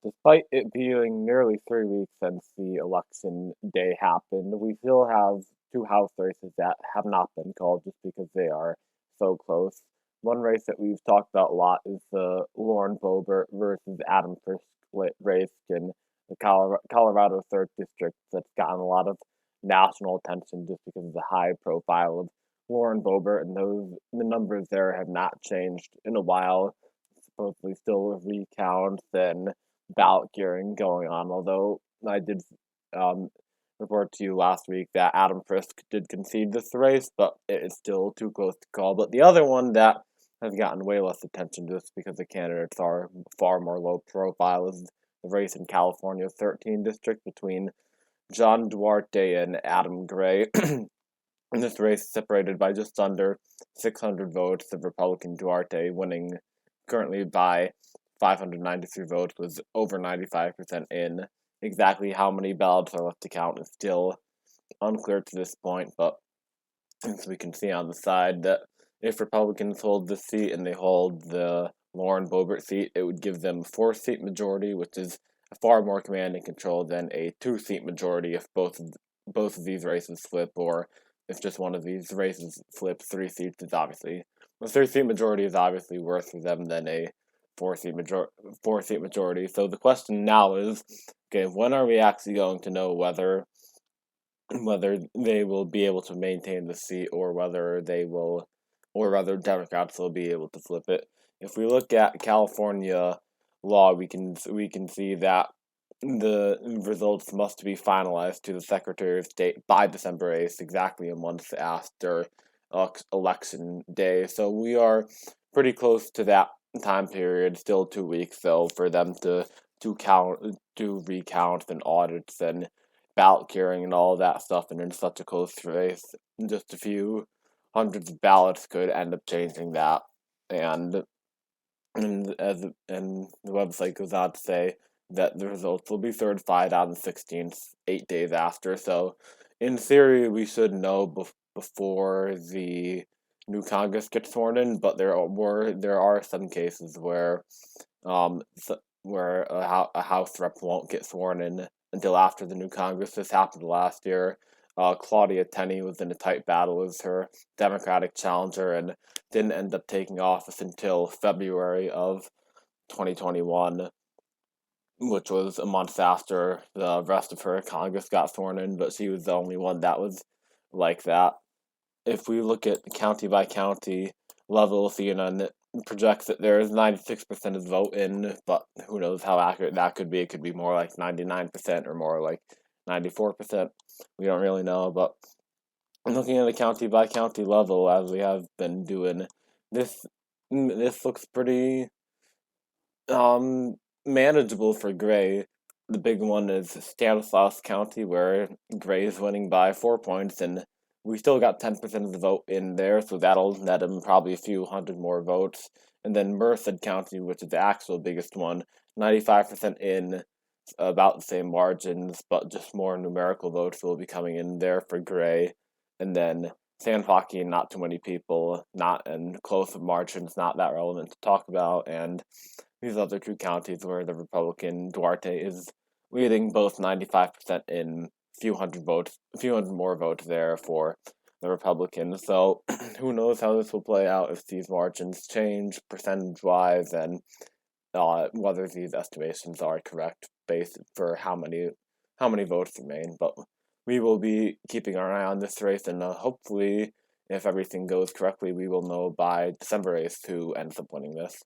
Despite it being nearly 3 weeks since the election day happened, we still have two House races that have not been called just because they are so close. One race that we've talked about a lot is the Lauren Boebert versus Adam Frisch split race in the Colorado 3rd District that's gotten a lot of national attention just because of the high profile of Lauren Boebert, and the numbers there have not changed in a while. Supposedly still a recount and ballot gearing going on, although I did um, report to you last week that Adam Frisk did concede this race, but it is still too close to call. But the other one that has gotten way less attention just because the candidates are far more low profile is the race in California's 13 district between John Duarte and Adam Gray. In this race, separated by just under 600 votes, the Republican Duarte winning currently by 593 votes was over 95% in. Exactly how many ballots are left to count is still unclear to this point, but as we can see on the side that if Republicans hold this seat and they hold the Lauren Boebert seat, it would give them a 4-seat majority, which is a far more commanding control than a 2-seat majority if both of these races flip, or if just one of these races flips. 3 seats is obviously a 3-seat majority is obviously worse for them than a 4-seat majority. So the question now is, okay, when are we actually going to know whether they will be able to maintain the seat, or whether Democrats will be able to flip it. If we look at California law, we can see that the results must be finalized to the Secretary of State by December 8th, exactly a month after election day. So we are pretty close to that time period. Still 2 weeks though for them to recount and audits and ballot carrying and all that stuff, and in such a close race, just a few hundreds of ballots could end up changing that. And and the website goes on to say that the results will be certified on the 16th, 8 days after. So, in theory, we should know before the new Congress gets sworn in. But there are some cases where a House rep won't get sworn in until after the new Congress. This happened last year. Claudia Tenney was in a tight battle with her Democratic challenger and didn't end up taking office until February of 2021, which was a month after the rest of her Congress got sworn in, but she was the only one that was like that. If we look at county by county level, CNN projects that there is 96% of the vote in, but who knows how accurate that could be. It could be more like 99% or more like 94%. We don't really know, but looking at the county by county level, as we have been doing, this looks pretty manageable for Gray. The big one is Stanislaus County, where Gray is winning by 4 points, and we still got 10% of the vote in there, so that'll net him probably a few hundred more votes. And then Merced County, which is the actual biggest one, 95% in, about the same margins, but just more numerical votes will be coming in there for Gray. And then San Joaquin, not too many people, not in close margins, not that relevant to talk about, and these other two counties where the Republican Duarte is leading, both 95% in, few hundred more votes there for the Republicans. So who knows how this will play out if these margins change percentage wise, and whether these estimations are correct based for how many votes remain. But we will be keeping our eye on this race, and hopefully, if everything goes correctly, we will know by December 8th who ends up winning this.